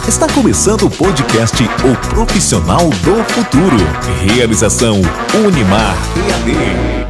Está começando o podcast O Profissional do Futuro. Realização Unimar EAD.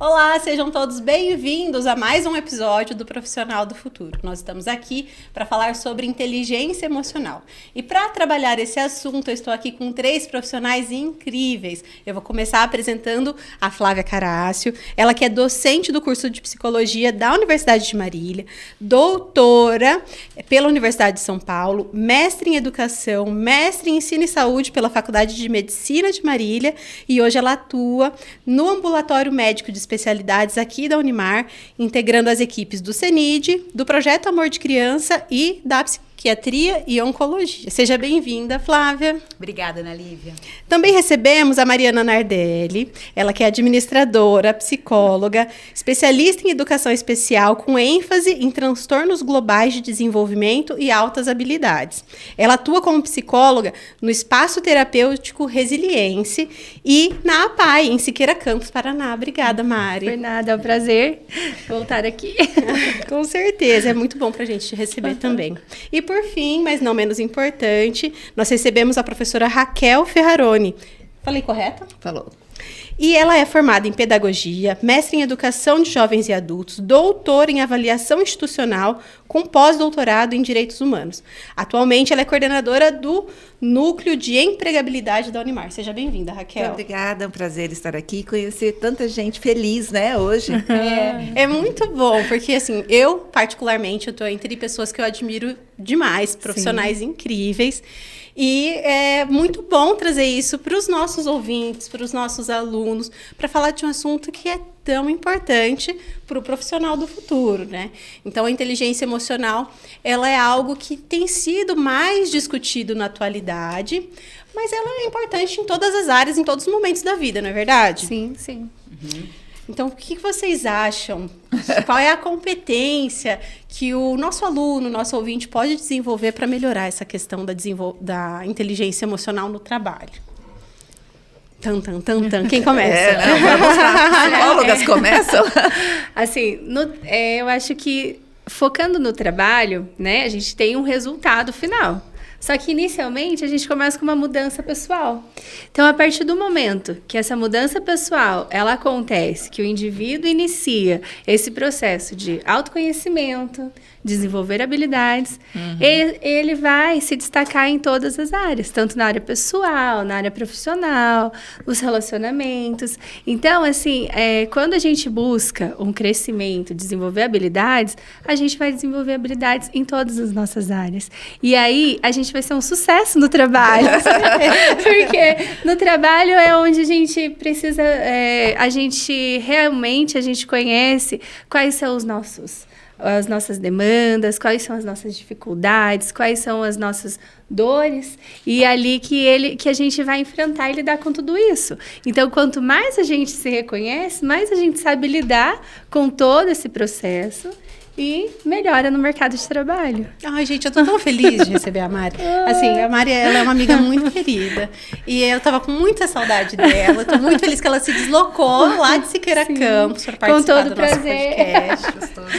Olá, sejam todos bem-vindos a mais um episódio do Profissional do Futuro. Nós estamos aqui para falar sobre inteligência emocional. E para trabalhar esse assunto, eu estou aqui com 3 profissionais incríveis. Eu vou começar apresentando a Flávia Carácio, ela que é docente do curso de Psicologia da Universidade de Marília, doutora pela Universidade de São Paulo, mestre em Educação, mestre em Ensino e Saúde pela Faculdade de Medicina de Marília, e hoje ela atua no Ambulatório Médico de Especialidades aqui da Unimar, integrando as equipes do CENID, do Projeto Amor de Criança e da Psiquiatria e Oncologia. Seja bem-vinda, Flávia. Obrigada, Ana Lívia. Também recebemos a Mariana Nardelli, ela que é administradora, psicóloga, especialista em educação especial com ênfase em transtornos globais de desenvolvimento e altas habilidades. Ela atua como psicóloga no Espaço Terapêutico Resiliência e na APAI, em Siqueira Campos, Paraná. Obrigada, Mari. Por nada, é um prazer voltar aqui. Com certeza, é muito bom para a gente te receber também. E por fim, mas não menos importante, nós recebemos a professora Raquel Ferraroni. Falei correto? Falou. E ela é formada em pedagogia, mestre em educação de jovens e adultos, doutora em avaliação institucional, com pós-doutorado em direitos humanos. Atualmente, ela é coordenadora do Núcleo de Empregabilidade da Unimar. Seja bem-vinda, Raquel. Muito obrigada, é um prazer estar aqui e conhecer tanta gente feliz, né, hoje. É muito bom, porque assim, eu particularmente, eu tô entre pessoas que eu admiro demais, profissionais incríveis. E é muito bom trazer isso para os nossos ouvintes, para os nossos alunos, para falar de um assunto que é tão importante para o profissional do futuro, né? Então, a inteligência emocional, ela é algo que tem sido mais discutido na atualidade, mas ela é importante em todas as áreas, em todos os momentos da vida, não é verdade? Sim, sim. Então, o que vocês acham? Qual é a competência que o nosso aluno, nosso ouvinte pode desenvolver para melhorar essa questão da inteligência emocional no trabalho? Quem começa? Vamos lá, psicólogas começam? Assim, eu acho que focando no trabalho, né, a gente tem um resultado final. Só que, inicialmente, a gente começa com uma mudança pessoal. Então, a partir do momento que essa mudança pessoal, ela acontece, que o indivíduo inicia esse processo de autoconhecimento, desenvolver habilidades, ele vai se destacar em todas as áreas, tanto na área pessoal, na área profissional, nos relacionamentos. Então, assim, quando a gente busca um crescimento, desenvolver habilidades, a gente vai desenvolver habilidades em todas as nossas áreas. E aí, a gente vai ser um sucesso no trabalho. Porque no trabalho é onde a gente precisa, a gente conhece quais são as nossas demandas, quais são as nossas dificuldades, quais são as nossas dores, e é ali que a gente vai enfrentar e lidar com tudo isso. Então, quanto mais a gente se reconhece, mais a gente sabe lidar com todo esse processo e melhora no mercado de trabalho. Ai, gente, eu tô tão feliz de receber a Mari. Assim, a Mari, ela é uma amiga muito querida. E eu tava com muita saudade dela. Eu tô muito feliz que ela se deslocou lá de Siqueira Campos para participar do nosso podcast.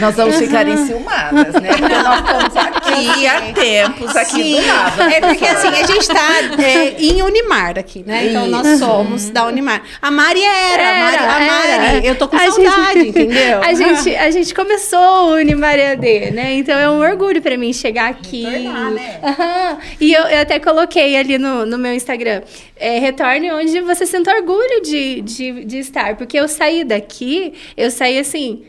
Nós vamos ficar enciumadas, né? Porque nós estamos aqui há tempos, aqui do lado. É porque, assim, a gente tá em Unimar aqui, né? Então, nós somos da Unimar. A Mari Mari, eu tô com saudade, entendeu? A gente começou o Unimar EAD, né? Então é um orgulho para mim chegar aqui. Retornar, né? E eu até coloquei ali no meu Instagram, retorne onde você sente orgulho de estar. Porque eu saí daqui, assim,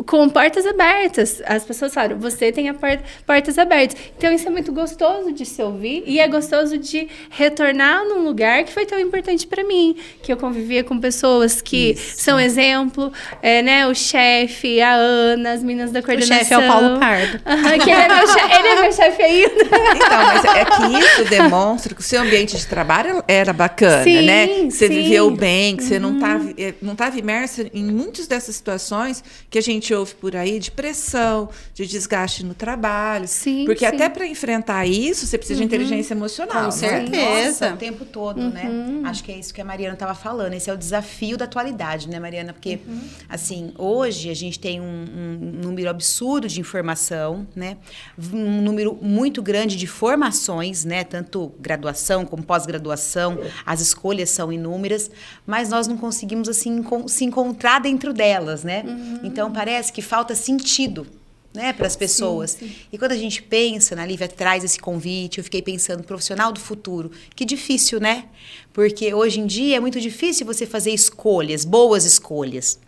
com portas abertas. As pessoas falaram, você tem portas abertas. Então, isso é muito gostoso de se ouvir e é gostoso de retornar num lugar que foi tão importante para mim, que eu convivia com pessoas que são exemplo, né? O chefe, a Ana, as meninas da coordenação. O chefe é o Paulo Pardo. Que ele é meu chefe ainda. Então, mas é que isso demonstra que o seu ambiente de trabalho era bacana, né? Você viveu bem, que você não estava imersa em muitas dessas situações que a gente gente ouve por aí de pressão, de desgaste no trabalho. Sim, porque sim. até para enfrentar isso, você precisa de inteligência emocional. Com certeza. Nossa, o tempo todo, né? Acho que é isso que a Mariana estava falando. Esse é o desafio da atualidade, né, Mariana? Porque, assim, hoje a gente tem um número absurdo de informação, né? Um número muito grande de formações, né? Tanto graduação como pós-graduação. As escolhas são inúmeras, mas nós não conseguimos, assim, se encontrar dentro delas, né? Então, parece que falta sentido, né, para as pessoas. Sim. E quando a gente pensa, na Lívia traz esse convite, eu fiquei pensando, profissional do futuro, que difícil, né? Porque hoje em dia é muito difícil você fazer escolhas, boas escolhas.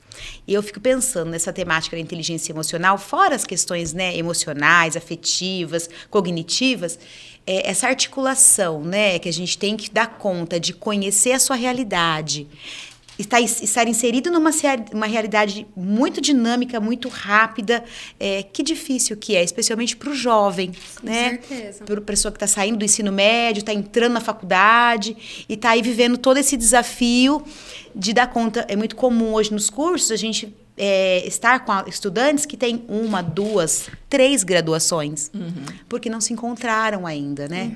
E eu fico pensando nessa temática da inteligência emocional, fora as questões, né, emocionais, afetivas, cognitivas, essa articulação, né, que a gente tem que dar conta de conhecer a sua realidade, estar inserido numa realidade muito dinâmica, muito rápida, que difícil que é, especialmente para o jovem, né? Com certeza. Para a pessoa que está saindo do ensino médio, está entrando na faculdade e está aí vivendo todo esse desafio de dar conta. É muito comum hoje nos cursos a gente estar com estudantes que têm 1, 2, 3 graduações, porque não se encontraram ainda, né?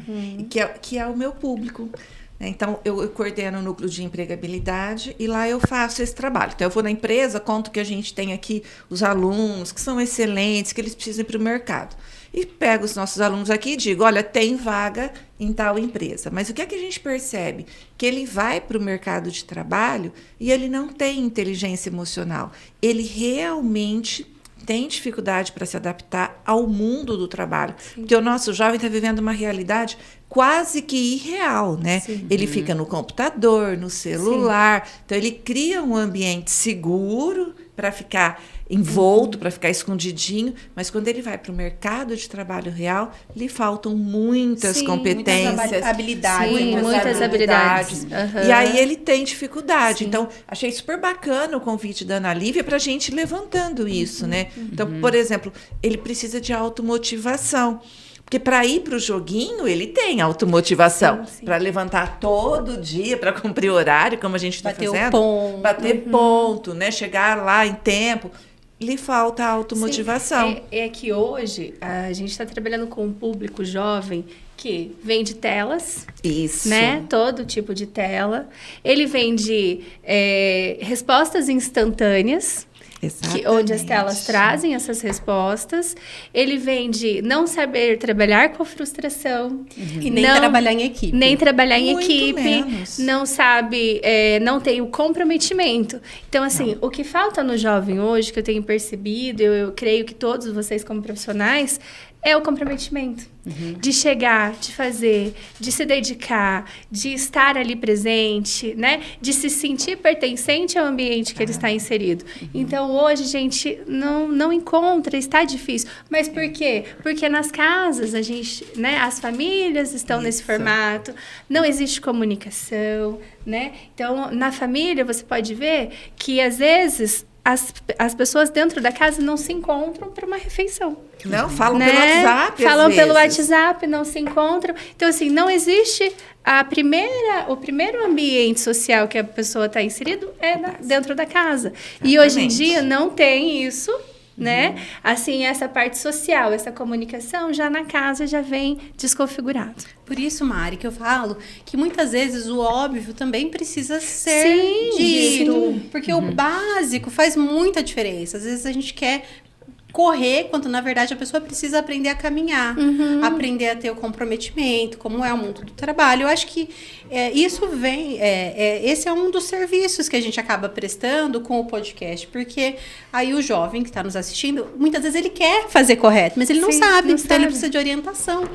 Que é o meu público. Então, eu coordeno o núcleo de empregabilidade e lá eu faço esse trabalho. Então, eu vou na empresa, conto que a gente tem aqui os alunos que são excelentes, que eles precisam ir para o mercado. E pego os nossos alunos aqui e digo, olha, tem vaga em tal empresa. Mas o que é que a gente percebe? Que ele vai para o mercado de trabalho e ele não tem inteligência emocional. Ele realmente tem dificuldade para se adaptar ao mundo do trabalho. Sim. Porque o nosso jovem está vivendo uma realidade quase que irreal, né? Sim. Ele fica no computador, no celular. Sim. Então, ele cria um ambiente seguro para ficar envolto, para ficar escondidinho, mas quando ele vai para o mercado de trabalho real, lhe faltam muitas competências. Muitas habilidades. Sim, muitas habilidades. E aí ele tem dificuldade. Sim. Então, achei super bacana o convite da Ana Lívia para a gente ir levantando isso, né? Então, por exemplo, ele precisa de automotivação. Porque para ir para o joguinho, ele tem automotivação. Para levantar todo dia, para cumprir horário, como a gente está fazendo. Bater ponto, né? Chegar lá em tempo. Lhe falta automotivação. É que hoje a gente está trabalhando com um público jovem que vende telas. Isso. Né? Todo tipo de tela. Ele vende respostas instantâneas. Onde as telas trazem essas respostas. Ele vem de não saber trabalhar com a frustração. E nem trabalhar em equipe. Nem trabalhar em Muito equipe. Menos. Não sabe, não tem o comprometimento. Então, assim, o que falta no jovem hoje, que eu tenho percebido, eu creio que todos vocês como profissionais, é o comprometimento. De chegar, de fazer, de se dedicar, de estar ali presente, né? De se sentir pertencente ao ambiente que ele está inserido. Então, hoje, gente, não encontra, está difícil. Mas por quê? Porque nas casas, a gente, né? As famílias estão nesse formato, não existe comunicação, né? Então, na família, você pode ver que, às vezes, as pessoas dentro da casa não se encontram para uma refeição. Não, falam né? pelo WhatsApp. Falam às pelo vezes. WhatsApp, não se encontram. Então, assim, não existe o primeiro ambiente social que a pessoa está inserido dentro da casa. Exatamente. E hoje em dia não tem isso. Né? Assim, essa parte social, essa comunicação já na casa já vem desconfigurado. Por isso, Mari, que eu falo que muitas vezes o óbvio também precisa ser dito. Porque o básico faz muita diferença. Às vezes a gente quer correr, quando na verdade a pessoa precisa aprender a caminhar, aprender a ter o comprometimento, como é o mundo do trabalho. Eu acho que isso vem, esse é um dos serviços que a gente acaba prestando com o podcast, porque aí o jovem que está nos assistindo, muitas vezes ele quer fazer correto, mas ele não sabe, então ele precisa de orientação.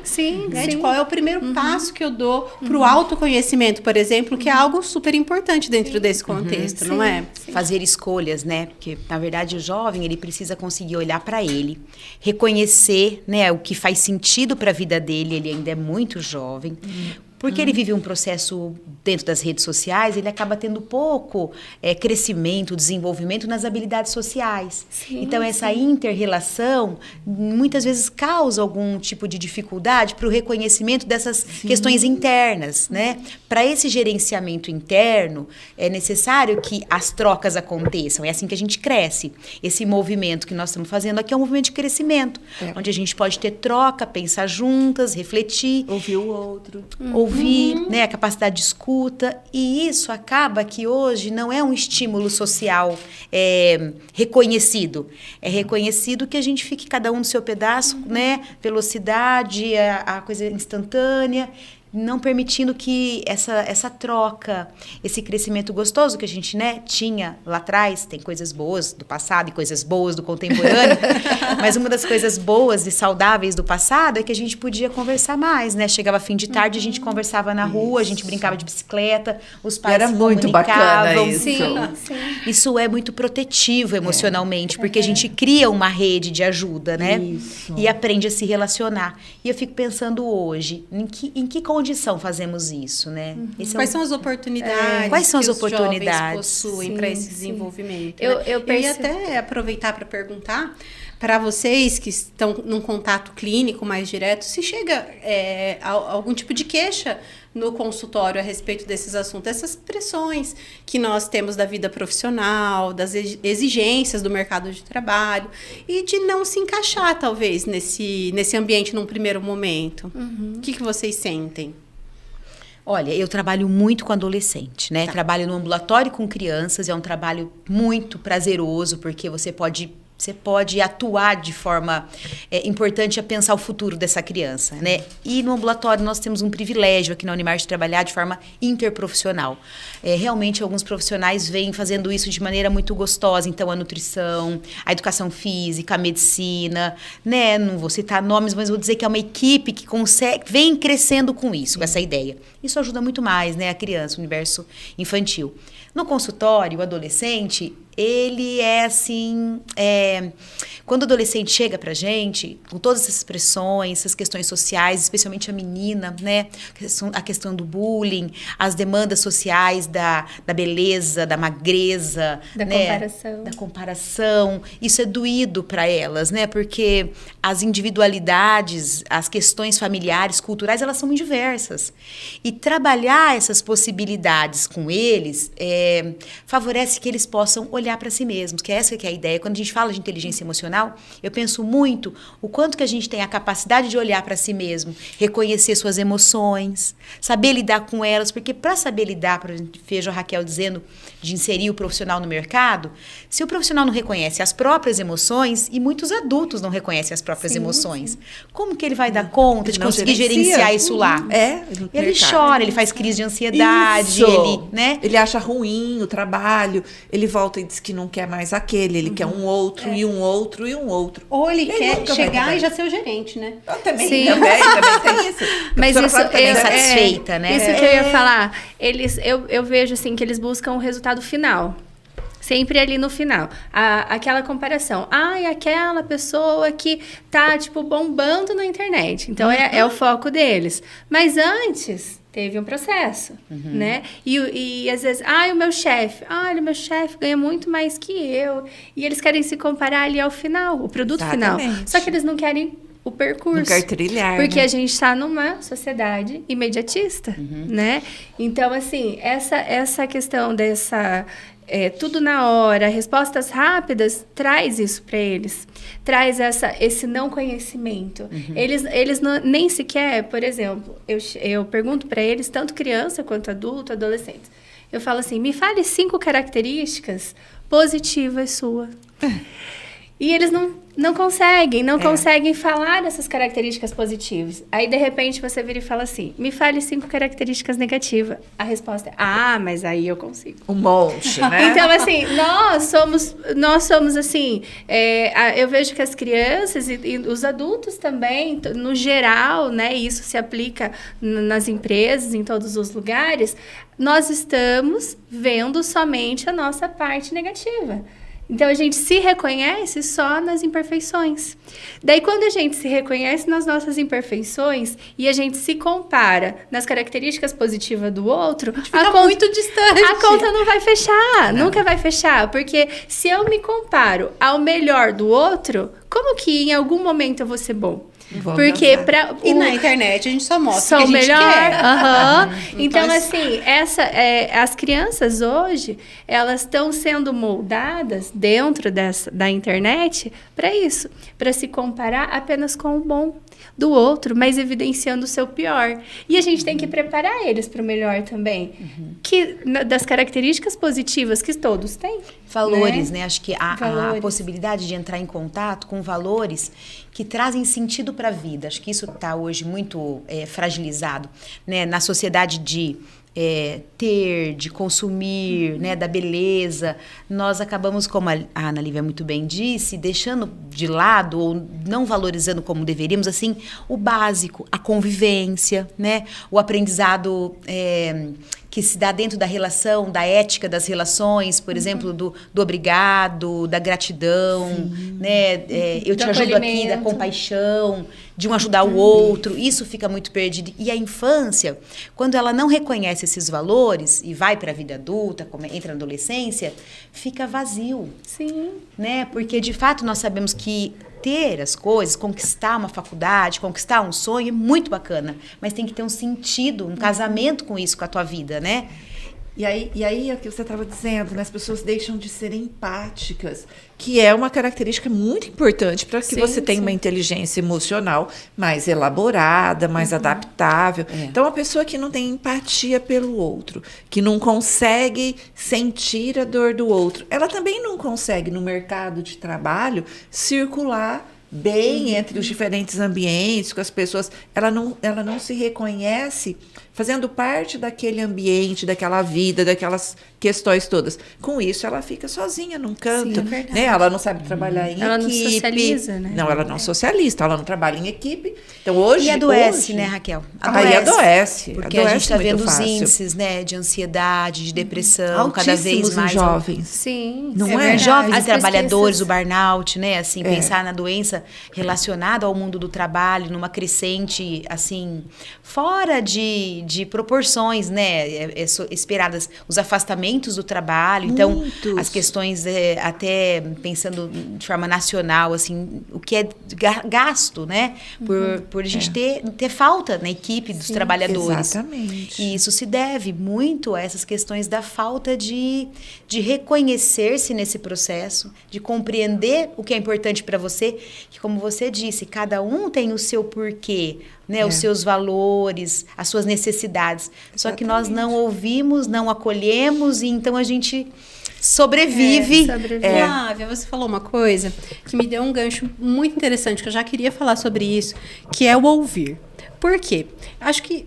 Né? De qual é o primeiro passo que eu dou para o autoconhecimento, por exemplo, que é algo super importante dentro desse contexto, não é? Fazer escolhas, né? Porque, na verdade, o jovem, ele precisa conseguir olhar para ele, reconhecer, né, o que faz sentido para a vida dele, ele ainda é muito jovem, Porque ele vive um processo dentro das redes sociais, ele acaba tendo pouco crescimento, desenvolvimento nas habilidades sociais. Sim, então, essa inter-relação muitas vezes causa algum tipo de dificuldade para o reconhecimento dessas questões internas, né? Para esse gerenciamento interno, é necessário que as trocas aconteçam. É assim que a gente cresce. Esse movimento que nós estamos fazendo aqui é um movimento de crescimento, onde a gente pode ter troca, pensar juntas, refletir. Ouvir o outro. Ouvir, né, a capacidade de escuta. E isso acaba que hoje não é um estímulo social reconhecido. É reconhecido que a gente fique cada um no seu pedaço, né? Velocidade, a coisa instantânea, não permitindo que essa troca, esse crescimento gostoso que a gente, né, tinha lá atrás. Tem coisas boas do passado e coisas boas do contemporâneo, mas uma das coisas boas e saudáveis do passado é que a gente podia conversar mais, né? Chegava fim de tarde, a gente conversava na rua, a gente brincava de bicicleta, os pais era se muito comunicavam. bacana isso. Sim. Isso é muito protetivo emocionalmente, porque a gente cria uma rede de ajuda, né? Isso. E aprende a se relacionar. E eu fico pensando hoje, em que condição fazemos isso, né? Esse Quais são as oportunidades Quais são as que os oportunidades? jovens possuem Sim, para esse sim. desenvolvimento? Eu né? Eu ia percebo. até aproveitar para perguntar para vocês que estão num contato clínico mais direto, se chega algum tipo de queixa no consultório a respeito desses assuntos, essas pressões que nós temos da vida profissional, das exigências do mercado de trabalho e de não se encaixar, talvez, nesse ambiente num primeiro momento. O que vocês sentem? Olha, eu trabalho muito com adolescente, né? Trabalho no ambulatório com crianças, é um trabalho muito prazeroso, porque você pode atuar de forma importante a pensar o futuro dessa criança, né? E no ambulatório nós temos um privilégio aqui na Unimar de trabalhar de forma interprofissional. Realmente alguns profissionais vêm fazendo isso de maneira muito gostosa, então a nutrição, a educação física, a medicina, né? Não vou citar nomes, mas vou dizer que é uma equipe que vem crescendo com isso, com essa ideia. Isso ajuda muito mais, né? A criança, o universo infantil. No consultório, o adolescente, ele é assim... Quando o adolescente chega pra gente, com todas essas pressões, essas questões sociais, especialmente a menina, né? A questão do bullying, as demandas sociais da beleza, da magreza, Da né? comparação. Da comparação. Isso é doído para elas, né? Porque as individualidades, as questões familiares, culturais, elas são muito diversas. E trabalhar essas possibilidades com eles favorece que eles possam olhar para si mesmos, que essa que é a ideia. Quando a gente fala de inteligência emocional, eu penso muito o quanto que a gente tem a capacidade de olhar para si mesmo, reconhecer suas emoções, saber lidar com elas, porque para saber lidar, por exemplo, vejo a Raquel dizendo de inserir o profissional no mercado, se o profissional não reconhece as próprias emoções, e muitos adultos não reconhecem as próprias emoções, como que ele vai dar conta de Não conseguir gerencia. gerenciar isso lá? No Ele mercado. chora, ele faz crise de ansiedade, Isso. né? Ele acha ruim o trabalho, ele volta e diz que não quer mais aquele, ele quer um outro, e um outro, e um outro. Ou ele quer nunca vai chegar mudar. e já ser o gerente, né? Também Sim. tem isso. Mas A pessoa isso fala também, insatisfeita, né? Isso que eu ia falar. Eu vejo assim que eles buscam o resultado final. Sempre ali no final. Aquela comparação. Ai, aquela pessoa que tá, tipo, bombando na internet. Então, é o foco deles. Mas antes, teve um processo, né? E às vezes, o meu chefe. Olha, o meu chefe ganha muito mais que eu. E eles querem se comparar ali ao final, o produto final. Exatamente. Só que eles não querem o percurso. Não quer trilhar, Porque né? a gente está numa sociedade imediatista, né? Então, assim, essa questão dessa... tudo na hora, respostas rápidas, traz isso para eles. Traz esse não conhecimento. Eles nem sequer, por exemplo, eu pergunto para eles, tanto criança quanto adulto, adolescente. Eu falo assim, me fale 5 características positivas suas. E eles não conseguem falar essas características positivas. Aí, de repente, você vira e fala assim, me fale 5 características negativas. A resposta é, mas aí eu consigo. Um monte, né? Então, assim, nós somos assim, eu vejo que as crianças e os adultos também, no geral, né, isso se aplica nas empresas, em todos os lugares, nós estamos vendo somente a nossa parte negativa. Então, a gente se reconhece só nas imperfeições. Daí, quando a gente se reconhece nas nossas imperfeições e a gente se compara nas características positivas do outro, Fica muito distante. a conta não vai fechar, nunca vai fechar. Porque se eu me comparo ao melhor do outro, como que em algum momento eu vou ser bom? Porque E na internet a gente só mostra só o que o a gente melhor. quer. Aham. Então, Então, assim, as crianças hoje, elas estão sendo moldadas dentro da internet para isso, para se comparar apenas com o bom do outro, mas evidenciando o seu pior. E a gente tem que preparar eles para o melhor também, das características positivas que todos têm. Valores, né? Acho que a Valores. possibilidade de entrar em contato com valores que trazem sentido para a vida. Acho que isso está hoje muito fragilizado, né? Na sociedade de ter, de consumir, né? Da beleza. Nós acabamos, como a Ana Lívia muito bem disse, deixando de lado ou não valorizando como deveríamos, assim, o básico, a convivência, né? O aprendizado que se dá dentro da relação, da ética das relações, por exemplo, do obrigado, da gratidão, né? Eu te ajudo aqui, da compaixão, de um ajudar o outro. Isso fica muito perdido. E a infância, quando ela não reconhece esses valores e vai para a vida adulta, entra na adolescência, fica vazio. Sim. Né? Porque, de fato, nós sabemos que ter as coisas, conquistar uma faculdade, conquistar um sonho é muito bacana, mas tem que ter um sentido, um casamento com isso, com a tua vida, né? E aí é o que você estava dizendo, né? As pessoas deixam de ser empáticas, que é uma característica muito importante para que você tenha uma inteligência emocional mais elaborada, mais adaptável. Então, uma pessoa que não tem empatia pelo outro, que não consegue sentir a dor do outro, ela também não consegue, no mercado de trabalho, circular bem entre os diferentes ambientes, com as pessoas. Ela não se reconhece fazendo parte daquele ambiente, daquela vida, daquelas questões todas. Com isso, ela fica sozinha num canto. Sim, é verdade. Né? Ela não sabe trabalhar em Ela equipe. não socializa, né? Não, ela não socializa, ela não trabalha em equipe. Então, hoje... E adoece, né, Raquel? Aí adoece. Porque adoece a gente está muito vendo fácil. os índices, né, de ansiedade, de depressão, cada vez Altíssimos mais. em jovens. Sim. Não é? verdade. Jovens As e trabalhadores, pesquisas- o burnout, né? Assim, pensar na doença relacionada ao mundo do trabalho, numa crescente, assim, fora de proporções, né? Esperadas. Os afastamentos do trabalho. Então, Muitos. as questões, até pensando de forma nacional, assim, o que é gasto, né? Por a gente ter falta na equipe dos trabalhadores. Exatamente. E isso se deve muito a essas questões da falta de reconhecer-se nesse processo, de compreender o que é importante para você, que, como você disse, cada um tem o seu porquê, né? Os seus valores, as suas necessidades. Só que nós não ouvimos, não acolhemos, e então a gente sobrevive. Flávia, você falou uma coisa que me deu um gancho muito interessante, que eu já queria falar sobre isso, que é o ouvir. Por quê? Acho que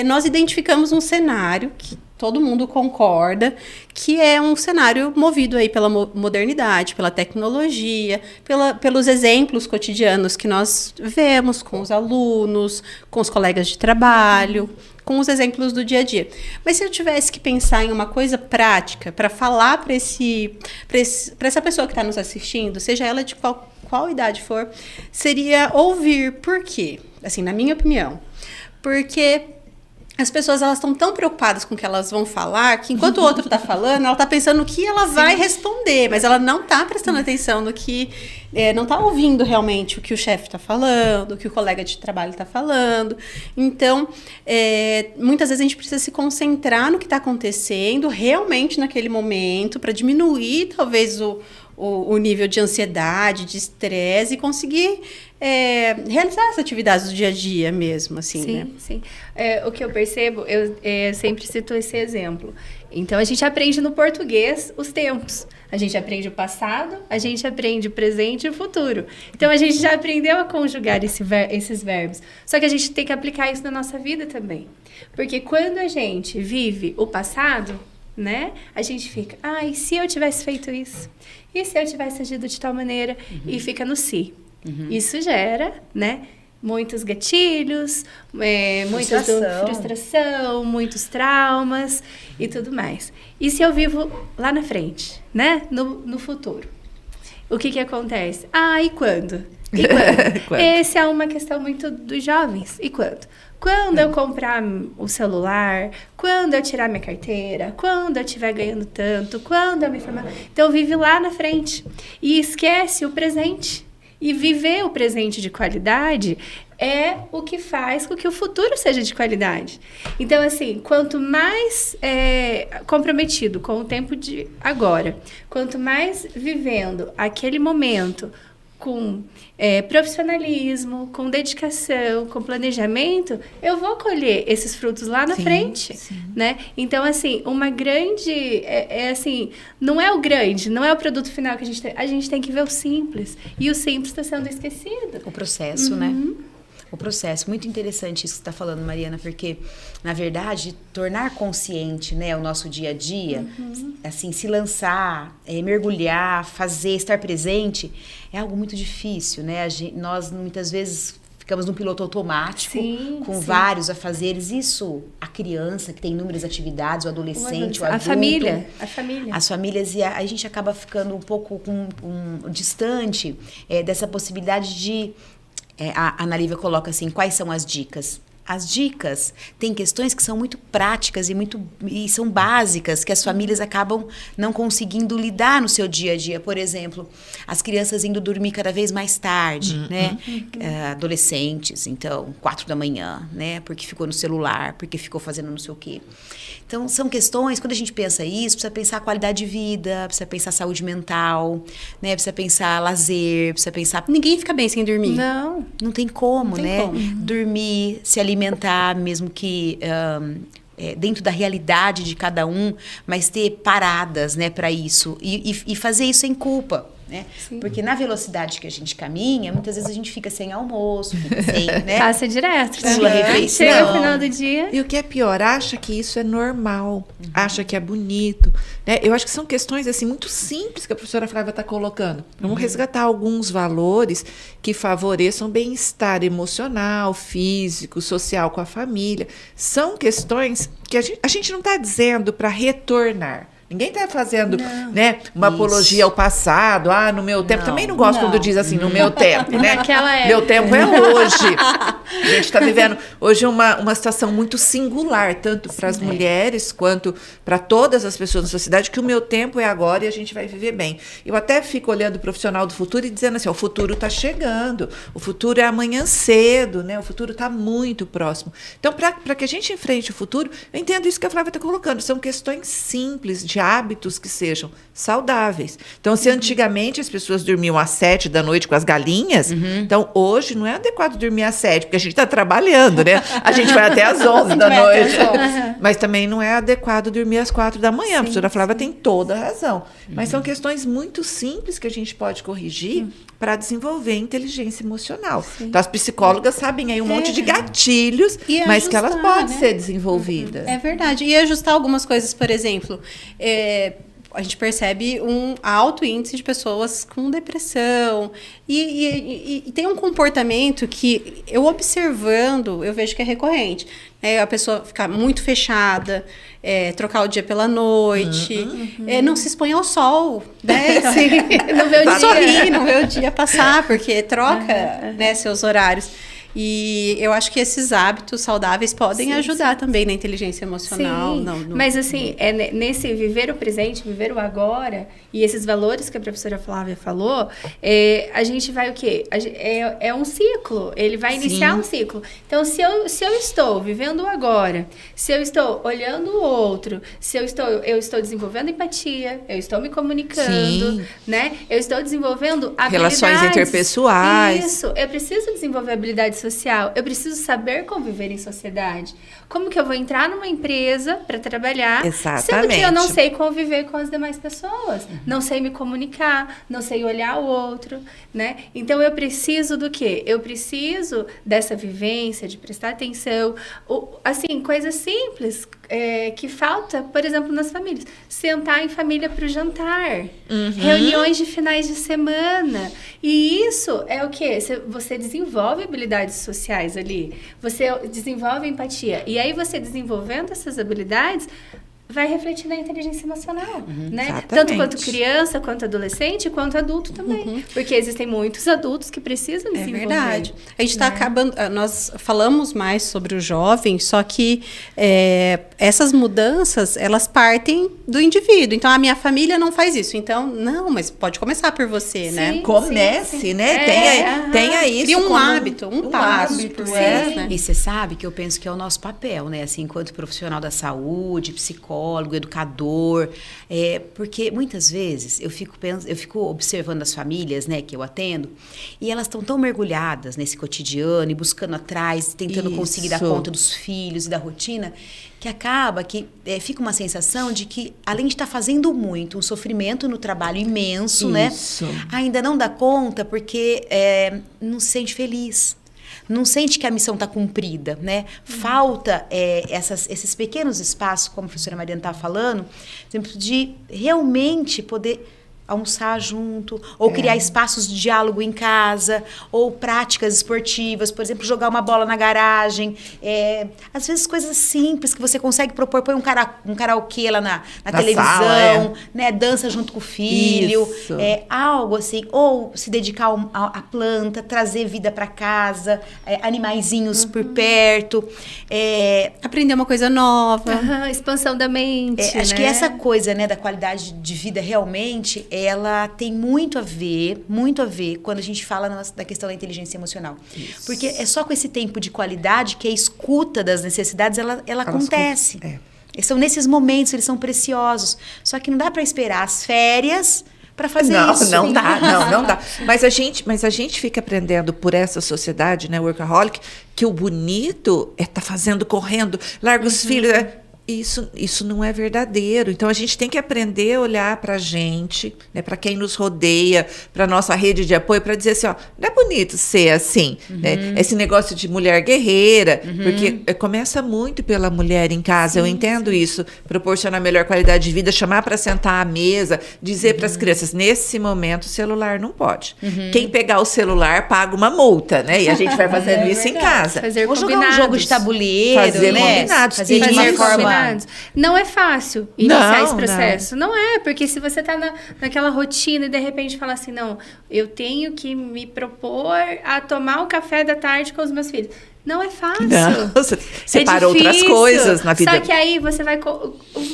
nós identificamos um cenário que todo mundo concorda, que é um cenário movido aí pela modernidade, pela tecnologia, pelos exemplos cotidianos que nós vemos com os alunos, com os colegas de trabalho, com os exemplos do dia a dia. Mas se eu tivesse que pensar em uma coisa prática para falar para essa pessoa que está nos assistindo, seja ela de qual idade for, seria ouvir. Por quê? Assim, na minha opinião. Porque as pessoas, elas estão tão preocupadas com o que elas vão falar, que enquanto o outro está falando, ela está pensando no que ela vai responder, mas ela não está prestando atenção no que... não está ouvindo realmente o que o chefe está falando, o que o colega de trabalho está falando. Então, muitas vezes a gente precisa se concentrar no que está acontecendo realmente naquele momento, para diminuir, talvez, o nível de ansiedade, de estresse, e conseguir realizar as atividades do dia a dia mesmo, assim, sim, né? Sim. O que eu percebo, eu sempre cito esse exemplo. Então, a gente aprende no português os tempos. A gente aprende o passado, a gente aprende o presente e o futuro. Então, a gente já aprendeu a conjugar esses verbos. Só que a gente tem que aplicar isso na nossa vida também. Porque quando a gente vive o passado, né, a gente fica, e se eu tivesse feito isso? E se eu tivesse agido de tal maneira? E fica no si. Isso gera, né, muitos gatilhos, muita frustração, muitos traumas e tudo mais. E se eu vivo lá na frente, né, no futuro? o que acontece? E quando? E quando? Quando? Essa é uma questão muito dos jovens. E quando? Quando eu comprar o celular, quando eu tirar minha carteira, quando eu estiver ganhando tanto, quando eu me formar. Então, vive lá na frente e esquece o presente. E viver o presente de qualidade é o que faz com que o futuro seja de qualidade. Então, assim, quanto mais comprometido com o tempo de agora, quanto mais vivendo aquele momento com profissionalismo, com dedicação, com planejamento, eu vou colher esses frutos lá na frente, né? Então, assim, uma grande... assim, não é o grande, não é o produto final que a gente tem que ver o simples. E o simples está sendo esquecido. O processo, né? O processo. Muito interessante isso que você está falando, Mariana, porque, na verdade, tornar consciente, né, o nosso dia a dia, assim, se lançar, mergulhar, fazer, estar presente, é algo muito difícil, né? Nós, muitas vezes, ficamos num piloto automático, com vários afazeres. Isso, a criança, que tem inúmeras atividades, o adolescente, o adulto. A família. As famílias, e a gente acaba ficando um pouco distante dessa possibilidade de... a Ana Lívia coloca assim, quais são as dicas? As dicas têm questões que são muito práticas e são básicas, que as famílias acabam não conseguindo lidar no seu dia a dia. Por exemplo, as crianças indo dormir cada vez mais tarde, né? Adolescentes, então, 4 da manhã, né? Porque ficou no celular, porque ficou fazendo não sei o quê. Então, são questões, quando a gente pensa isso, precisa pensar qualidade de vida, precisa pensar saúde mental, né? Precisa pensar lazer, precisa pensar... Ninguém fica bem sem dormir. Não tem como, Não tem né? como. Dormir, se alimentar, mesmo que dentro da realidade de cada um, mas ter paradas, né, para isso. E fazer isso sem culpa. Né? Porque na velocidade que a gente caminha, muitas vezes a gente fica sem almoço, fica sem, né? Passa direto. Pula refeição. Chega no final do dia. E o que é pior, acha que isso é normal, acha que é bonito. Né? Eu acho que são questões assim, muito simples que a professora Flávia está colocando. Vamos resgatar alguns valores que favoreçam o bem-estar emocional, físico, social com a família. São questões que a gente não está dizendo para retornar. Ninguém está fazendo, né, uma apologia ao passado. No meu tempo. Também não gosto quando diz assim, no meu tempo, né? Naquela época. Meu tempo é hoje. A gente está vivendo hoje uma situação muito singular, tanto para as mulheres quanto para todas as pessoas da sociedade, que o meu tempo é agora e a gente vai viver bem. Eu até fico olhando o profissional do futuro e dizendo assim, o futuro está chegando, o futuro é amanhã cedo, né? O futuro está muito próximo. Então, para que a gente enfrente o futuro, eu entendo isso que a Flávia está colocando. São questões simples, de hábitos que sejam saudáveis. Então, se antigamente as pessoas dormiam às 7 da noite com as galinhas, então hoje não é adequado dormir às 7, porque a gente está trabalhando, né? A gente vai até às 11 da noite. Mas também não é adequado dormir às 4 da manhã. A professora Flávia tem toda a razão. Mas são questões muito simples que a gente pode corrigir para desenvolver inteligência emocional. Então, as psicólogas sabem aí um monte de gatilhos, mas que elas podem ser desenvolvidas. É verdade. E ajustar algumas coisas, por exemplo, a gente percebe um alto índice de pessoas com depressão. E tem um comportamento que, eu observando, eu vejo que é recorrente. A pessoa ficar muito fechada, trocar o dia pela noite, não se expõe ao sol, né? Não vê o dia. Sorrir, não vê o dia passar, porque troca né, seus horários. E eu acho que esses hábitos saudáveis podem ajudar também na inteligência emocional. Mas assim, nesse viver o presente, viver o agora, e esses valores que a professora Flávia falou, a gente vai o quê? É um ciclo, ele vai iniciar um ciclo. Então, se eu estou vivendo o agora, se eu estou olhando o outro, se eu estou desenvolvendo empatia, eu estou me comunicando, né? Eu estou desenvolvendo habilidades. Relações interpessoais. Isso, eu preciso desenvolver habilidade social, eu preciso saber conviver em sociedade. Como que eu vou entrar numa empresa para trabalhar, sendo que eu não sei conviver com as demais pessoas, não sei me comunicar, não sei olhar o outro, né? Então, eu preciso do quê? Eu preciso dessa vivência, de prestar atenção, assim, coisas simples que falta, por exemplo, nas famílias. Sentar em família para o jantar, reuniões de finais de semana. E isso é o quê? Você desenvolve habilidades sociais ali, você desenvolve empatia. E aí, você desenvolvendo essas habilidades, vai refletir na inteligência emocional, né? Exatamente. Tanto quanto criança, quanto adolescente, quanto adulto também. Porque existem muitos adultos que precisam se envolver. Verdade. A gente está acabando... Nós falamos mais sobre o jovem, só que essas mudanças, elas partem do indivíduo. Então, a minha família não faz isso. Então, não, mas pode começar por você, né? Comece, né? Tenha isso. Cria um como hábito, um passo hábito, por vez, né? E você sabe que eu penso que é o nosso papel, né? Assim, enquanto profissional da saúde, psicólogo, educador, porque muitas vezes eu fico observando as famílias, né, que eu atendo, e elas estão tão mergulhadas nesse cotidiano e buscando atrás, tentando conseguir dar conta dos filhos e da rotina, que acaba que fica uma sensação de que, além de estar fazendo muito, um sofrimento no trabalho imenso, né? Ainda não dá conta porque não se sente feliz. Não sente que a missão está cumprida, né? Falta esses pequenos espaços, como a professora Mariana estava falando, de realmente poder almoçar junto, ou criar espaços de diálogo em casa, ou práticas esportivas, por exemplo, jogar uma bola na garagem. Às vezes coisas simples que você consegue propor, põe um karaokê lá na televisão, sala, né? Dança junto com o filho, algo assim, ou se dedicar à planta, trazer vida para casa, animaizinhos por perto. Aprender uma coisa nova. Expansão da mente, acho que essa coisa, né, da qualidade de vida realmente, ela tem muito a ver quando a gente fala da questão da inteligência emocional. Isso. Porque é só com esse tempo de qualidade que a escuta das necessidades, ela acontece. São nesses momentos, eles são preciosos. Só que não dá para esperar as férias para fazer isso. Não dá. Mas a gente fica aprendendo por essa sociedade, né, workaholic, que o bonito tá fazendo, correndo, larga os filhos... Isso não é verdadeiro. Então, a gente tem que aprender a olhar para a gente, né, para quem nos rodeia, para a nossa rede de apoio, para dizer assim, ó, não é bonito ser assim. Né? Esse negócio de mulher guerreira, porque começa muito pela mulher em casa, eu entendo isso. Proporcionar melhor qualidade de vida, chamar para sentar à mesa, dizer para as crianças, nesse momento o celular não pode. Quem pegar o celular paga uma multa, né? E a gente vai fazendo isso em casa. Ou jogar um jogo de tabuleiro, fazer combinados. Fazer de uma forma... Não é fácil iniciar esse processo. Não é, porque se você tá naquela rotina e de repente fala assim, não, eu tenho que me propor a tomar o café da tarde com os meus filhos. Não é fácil. Não, você separa outras coisas na vida. Só que aí você vai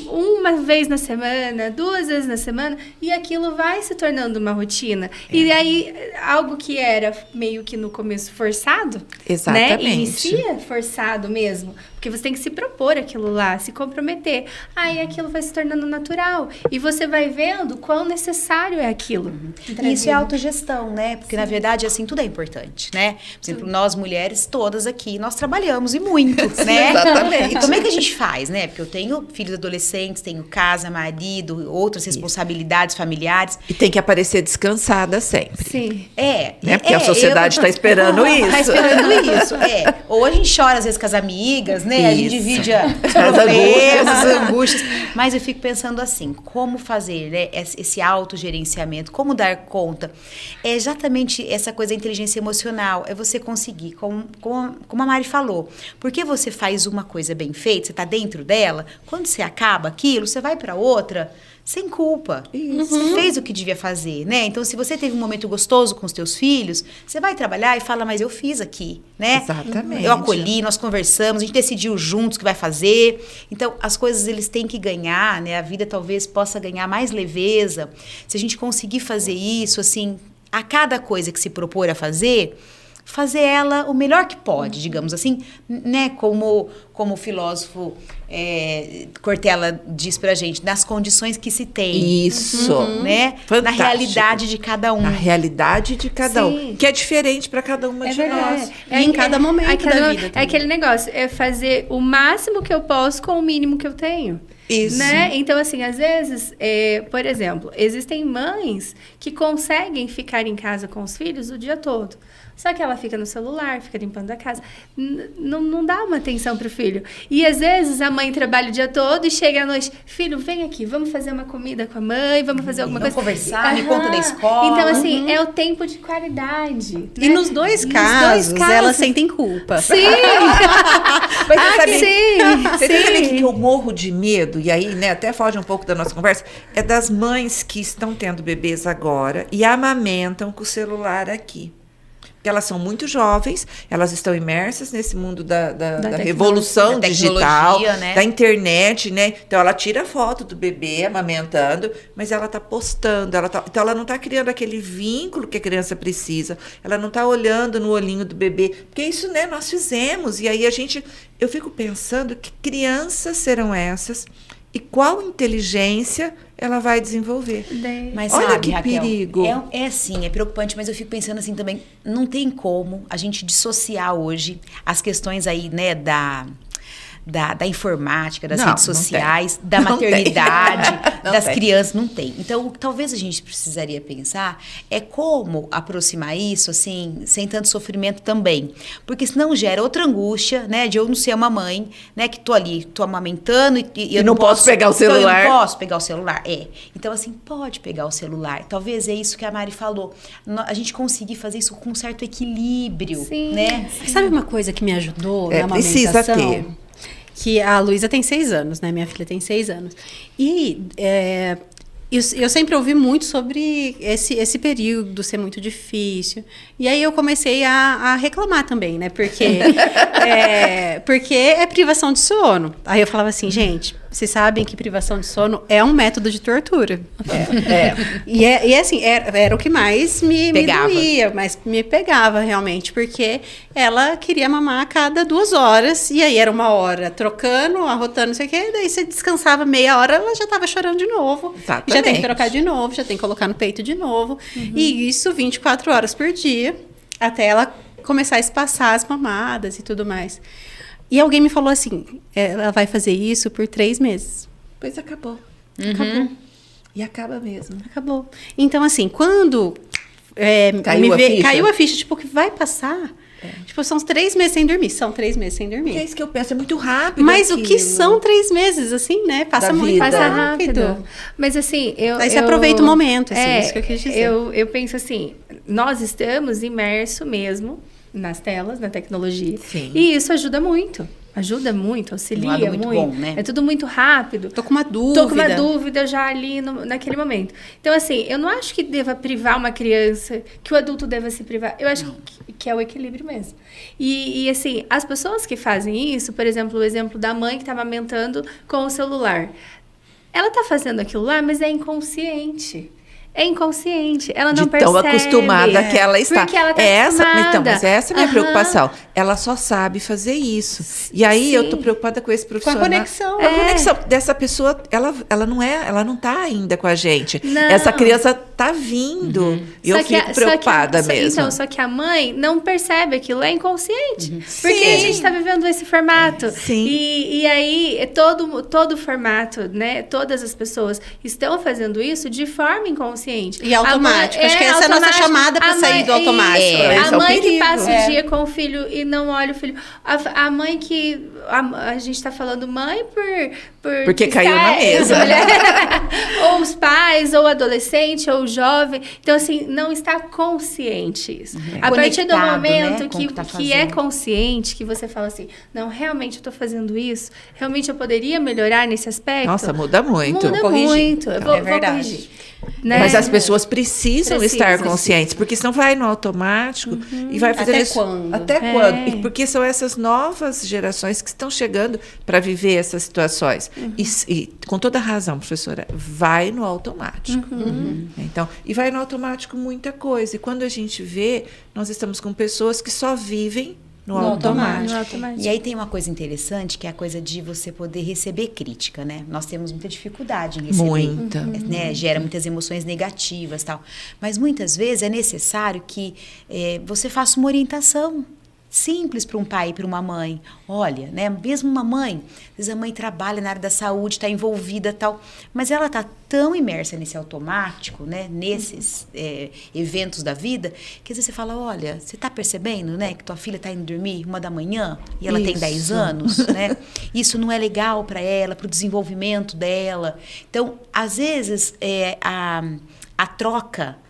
uma vez na semana, 2 vezes na semana, e aquilo vai se tornando uma rotina. E aí, algo que era meio que no começo forçado, exatamente, né? Inicia forçado mesmo. Porque você tem que se propor aquilo lá, se comprometer. Aí aquilo vai se tornando natural. E você vai vendo quão necessário é aquilo. Isso é autogestão, né? Porque, na verdade, assim, tudo é importante, né? Por exemplo, nós mulheres, todas aqui, nós trabalhamos e muito, né? Exatamente. E como é que a gente faz, né? Porque eu tenho filhos adolescentes, tenho casa, marido, outras responsabilidades familiares. E tem que aparecer descansada sempre. Sim. Né? Porque a sociedade está esperando isso. Está esperando isso, Ou a gente chora, às vezes, com as amigas, né? A gente divide os problemas, as angústias. Mas eu fico pensando assim, como fazer, né, esse autogerenciamento, como dar conta? É exatamente essa coisa da inteligência emocional, é você conseguir, como a Mari falou, porque você faz uma coisa bem feita, você está dentro dela, quando você acaba aquilo, você vai para outra... sem culpa. Você fez o que devia fazer, né? Então, se você teve um momento gostoso com os teus filhos, você vai trabalhar e fala, mas eu fiz aqui, né? Exatamente. Eu acolhi, nós conversamos, a gente decidiu juntos o que vai fazer. Então, as coisas, eles têm que ganhar, né? A vida talvez possa ganhar mais leveza. Se a gente conseguir fazer isso, assim, a cada coisa que se propor a fazer ela o melhor que pode, digamos assim, né? Como o filósofo Cortella diz pra gente, nas condições que se tem. Isso. Né? Fantástico. Na realidade de cada um. Na realidade de cada um. Que é diferente para cada uma de nós. E em cada momento da vida. É aquele negócio, é fazer o máximo que eu posso com o mínimo que eu tenho. Isso. Né? Então, assim, às vezes, por exemplo, existem mães que conseguem ficar em casa com os filhos o dia todo. Só que ela fica no celular, fica limpando a casa. Não dá uma atenção pro filho. E às vezes a mãe trabalha o dia todo e chega à noite. Filho, vem aqui, vamos fazer uma comida com a mãe, vamos fazer alguma coisa. Conversar, me conta da escola. Então, assim, é o tempo de qualidade. E né? nos dois casos, elas sentem culpa. Sim! Mas você sabe, sim, você sabe sim. que eu morro de medo, e aí, né, até foge um pouco da nossa conversa, é das mães que estão tendo bebês agora e amamentam com o celular aqui. Porque elas são muito jovens, elas estão imersas nesse mundo da revolução Da digital, tecnologia, né? da internet, né? Então ela tira foto do bebê amamentando, mas ela está postando, então ela não está criando aquele vínculo que a criança precisa, ela não está olhando no olhinho do bebê, porque isso, né, nós fizemos, e aí eu fico pensando que crianças serão essas e qual inteligência ela vai desenvolver. Mas Olha sabe, que Raquel, perigo. é sim, é preocupante, mas eu fico pensando assim também, não tem como a gente dissociar hoje as questões aí, né, da informática, das Não, redes não tem. sociais, da Não tem. maternidade, Não das tem. crianças, não tem. Então, talvez a gente precisaria pensar é como aproximar isso, assim, sem tanto sofrimento também. Porque senão gera outra angústia, né, de eu não ser uma mãe, né, que tô amamentando e eu não posso pegar o celular. Eu não posso pegar o celular, Então, assim, pode pegar o celular. Talvez é isso que a Mari falou. A gente conseguir fazer isso com um certo equilíbrio, Sim. né? Sabe uma coisa que me ajudou na Precisa amamentação? ter. Que a Luísa tem 6 anos, né? Minha filha tem 6 anos. E eu sempre ouvi muito sobre esse período ser muito difícil. E aí eu comecei a reclamar também, né? Porque é privação de sono. Aí eu falava assim, gente, vocês sabem que privação de sono é um método de tortura. E assim, era o que mais me doía, mais me pegava realmente, porque ela queria mamar a cada 2 horas, e aí era 1 hora trocando, arrotando, não sei o quê, daí você descansava meia hora, ela já estava chorando de novo. Exatamente. Já tem que trocar de novo, já tem que colocar no peito de novo. E isso 24 horas por dia, até ela começar a espaçar as mamadas e tudo mais. E alguém me falou assim, ela vai fazer isso por 3 meses. Pois acabou. Acabou. E acaba mesmo. Acabou. Então, assim, quando caiu a ficha, tipo, que vai passar... Tipo, são 3 meses sem dormir. São 3 meses sem dormir. E é isso que eu penso, é muito rápido. Mas o que aquilo. são 3 meses, assim, né? Passa Da muito vida. Passa rápido. rápido. Mas assim, Aí você aproveita o momento, assim, isso que eu quis dizer. Eu penso assim, nós estamos imersos mesmo nas telas, na tecnologia. Sim. E isso ajuda muito. Auxilia Um lado muito muito. bom, né? É tudo muito rápido. Tô com uma dúvida. Tô com uma dúvida já ali naquele momento. Então, assim, eu não acho que deva privar uma criança, que o adulto deva se privar. Eu acho que é o equilíbrio mesmo. E, assim, as pessoas que fazem isso, por exemplo, o exemplo da mãe que tá amamentando com o celular. Ela tá fazendo aquilo lá, mas é inconsciente. É inconsciente, ela não De percebe. tão acostumada que ela está. Porque ela tá Então, mas essa é a minha Aham. preocupação. Ela só sabe fazer isso. E aí eu tô preocupada com esse profissional. conexão. Com a conexão dessa pessoa, ela não tá ainda com a gente. Não. Essa criança tá vindo. E eu fico preocupada mesmo. Então, só que a mãe não percebe aquilo, é inconsciente. Porque Sim. a gente está vivendo esse formato. Sim. E aí, todo o formato, né? Todas as pessoas estão fazendo isso de forma inconsciente. E automático. Acho que essa é a nossa chamada para sair do automático. Esse A é o mãe que perigo. passa o dia com o filho e não olha o filho. A mãe que... A gente está falando mãe Porque caiu na mesa. ou os pais, ou o adolescente, ou o jovem. Então, assim, não está consciente isso. A partir do Conectado, momento né, com que, o que tá que é fazendo. consciente, que você fala assim, não, realmente eu estou fazendo isso, realmente eu poderia melhorar nesse aspecto. Nossa, muda muito. Muda Corrigir. muito. Eu vou verdade. corrigir. Né? Mas as pessoas precisam estar Precisam. conscientes, porque senão vai no automático e vai fazer Até isso. quando? Até É. quando? E porque são essas novas gerações que estão chegando para viver essas situações. E com toda razão, professora, vai no automático. Então, e vai no automático muita coisa. E quando a gente vê, nós estamos com pessoas que só vivem no automático. No automático. E aí tem uma coisa interessante, que é a coisa de você poder receber crítica, né? Nós temos muita dificuldade em receber. Muita. Né? Gera muitas emoções negativas e tal. Mas muitas vezes é necessário que você faça uma orientação simples para um pai e para uma mãe. Olha, né? Mesmo uma mãe, às vezes a mãe trabalha na área da saúde, está envolvida e tal, mas ela está tão imersa nesse automático, né? Nesses eventos da vida, que às vezes você fala, olha, você está percebendo, né? Que tua filha está indo dormir 1h e ela tem Isso. 10 anos, né? Isso não é legal para ela, para o desenvolvimento dela. Então, às vezes, a troca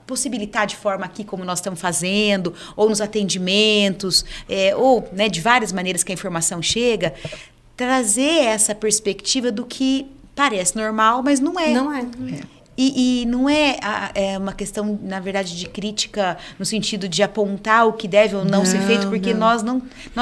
possibilitar de forma aqui como nós estamos fazendo, ou nos atendimentos, ou, né, de várias maneiras que a informação chega, trazer essa perspectiva do que parece normal, mas não é. Não é. E não é uma questão, na verdade, de crítica no sentido de apontar o que deve ou não ser feito, porque nós